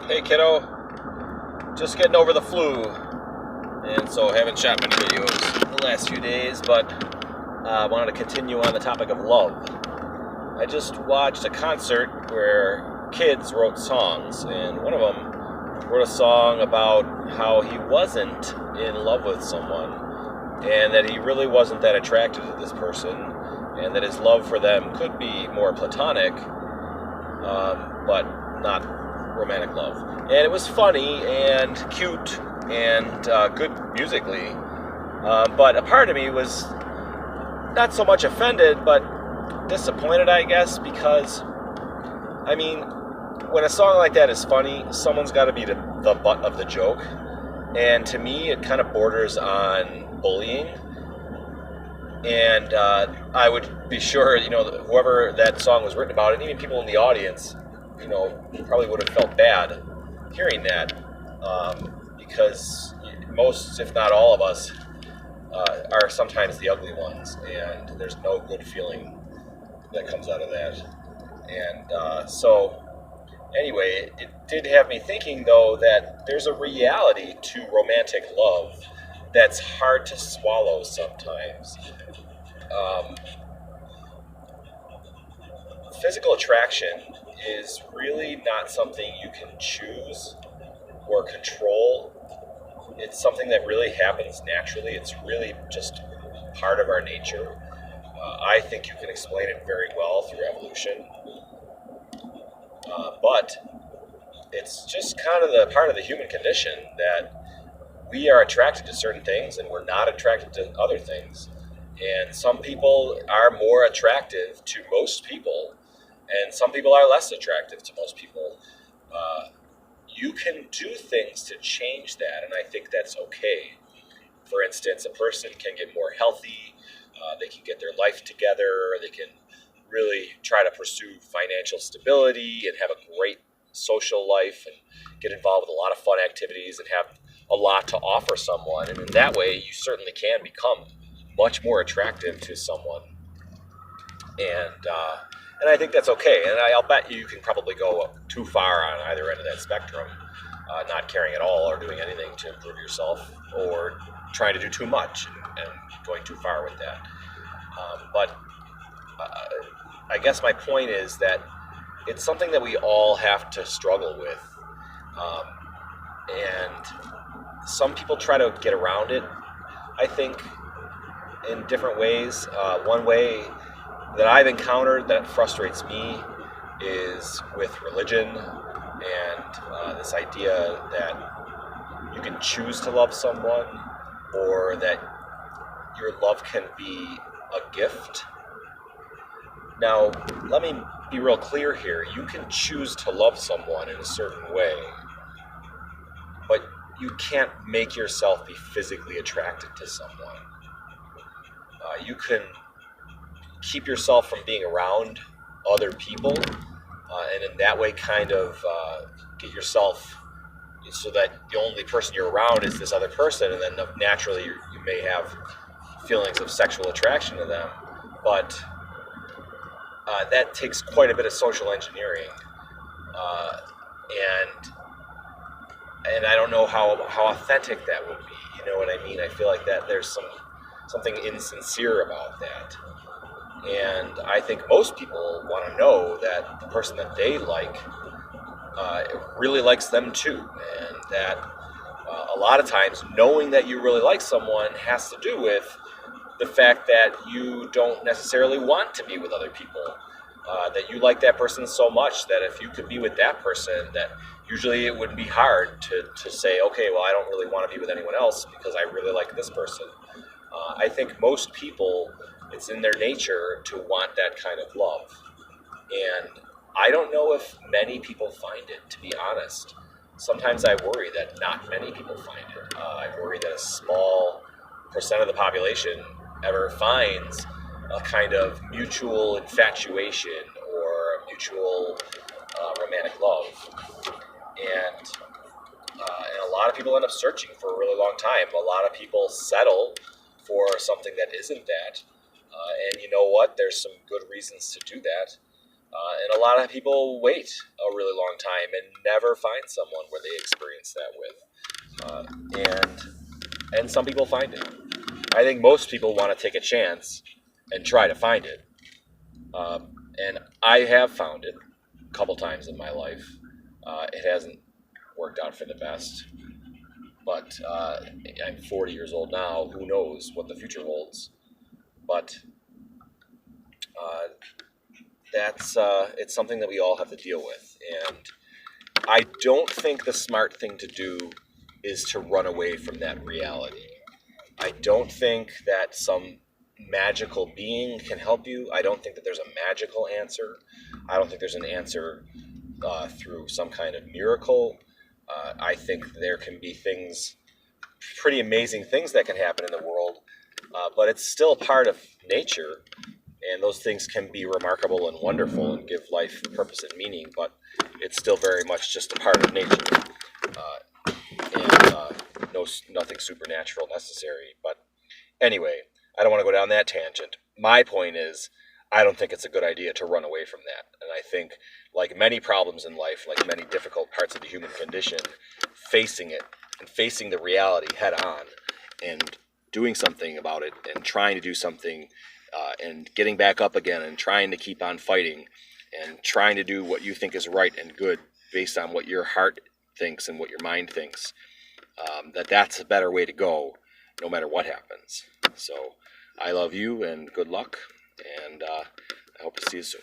Hey kiddo, just getting over the flu, and so haven't shot many videos the last few days, but I wanted to continue on the topic of love. I just watched a concert where kids wrote songs, and one of them wrote a song about how he wasn't in love with someone, and that he really wasn't that attracted to this person, and that his love for them could be more platonic, but not romantic love. And it was funny and cute and good musically, but a part of me was not so much offended but disappointed, I guess, because I mean, when a song like that is funny, someone's got to be the butt of the joke, and to me it kind of borders on bullying. And I would be sure, whoever that song was written about, and even people in the audience, probably would have felt bad hearing that, because most, if not all of us, are sometimes the ugly ones, and there's no good feeling that comes out of that. And so, anyway, it did have me thinking, though, that there's a reality to romantic love that's hard to swallow sometimes. Physical attraction is really not something you can choose or control. It's something that really happens naturally. It's really just part of our nature. I think you can explain it very well through evolution, but it's just kind of the part of the human condition that we are attracted to certain things and we're not attracted to other things. And some people are more attractive to most people, and some people are less attractive to most people. You can do things to change that, and I think that's okay. For instance, a person can get more healthy, they can get their life together, they can really try to pursue financial stability and have a great social life and get involved with a lot of fun activities and have a lot to offer someone. And in that way, you certainly can become much more attractive to someone. And I think that's okay. And I'll bet you can probably go too far on either end of that spectrum, not caring at all or doing anything to improve yourself, or trying to do too much and going too far with that. But I guess my point is that it's something that we all have to struggle with. And some people try to get around it, I think, in different ways. One way that I've encountered that frustrates me is with religion and this idea that you can choose to love someone, or that your love can be a gift. Now, let me be real clear here. You can choose to love someone in a certain way, but you can't make yourself be physically attracted to someone. You can keep yourself from being around other people, and in that way kind of get yourself so that the only person you're around is this other person, and then naturally you may have feelings of sexual attraction to them. But that takes quite a bit of social engineering, and I don't know how authentic that would be. You know what I mean? I feel like that there's something insincere about that. And I think most people want to know that the person that they like really likes them too. And that a lot of times knowing that you really like someone has to do with the fact that you don't necessarily want to be with other people. That you like that person so much that if you could be with that person, that usually it would be hard to say, okay, well, I don't really want to be with anyone else because I really like this person. I think most people, it's in their nature to want that kind of love. And I don't know if many people find it, to be honest. Sometimes I worry that not many people find it. I worry that a small percent of the population ever finds a kind of mutual infatuation or mutual romantic love. And a lot of people end up searching for a really long time. A lot of people settle for something that isn't that. And you know what? There's some good reasons to do that. And a lot of people wait a really long time and never find someone where they experience that with. And some people find it. I think most people want to take a chance and try to find it. And I have found it a couple times in my life. It hasn't worked out for the best. But I'm 40 years old now. Who knows what the future holds? But uh, that's it's something that we all have to deal with. And I don't think the smart thing to do is to run away from that reality. I don't think that some magical being can help you. I don't think that there's a magical answer. I don't think there's an answer through some kind of miracle. I think there can be things, pretty amazing things that can happen in the world, but it's still part of nature, and those things can be remarkable and wonderful and give life purpose and meaning, but it's still very much just a part of nature. And nothing supernatural necessary. But anyway, I don't want to go down that tangent. My point is, I don't think it's a good idea to run away from that. And I think, like many problems in life, like many difficult parts of the human condition, facing it and facing the reality head on and doing something about it and trying to do something and getting back up again and trying to keep on fighting and trying to do what you think is right and good based on what your heart thinks and what your mind thinks, that's a better way to go no matter what happens. So I love you and good luck, and I hope to see you soon.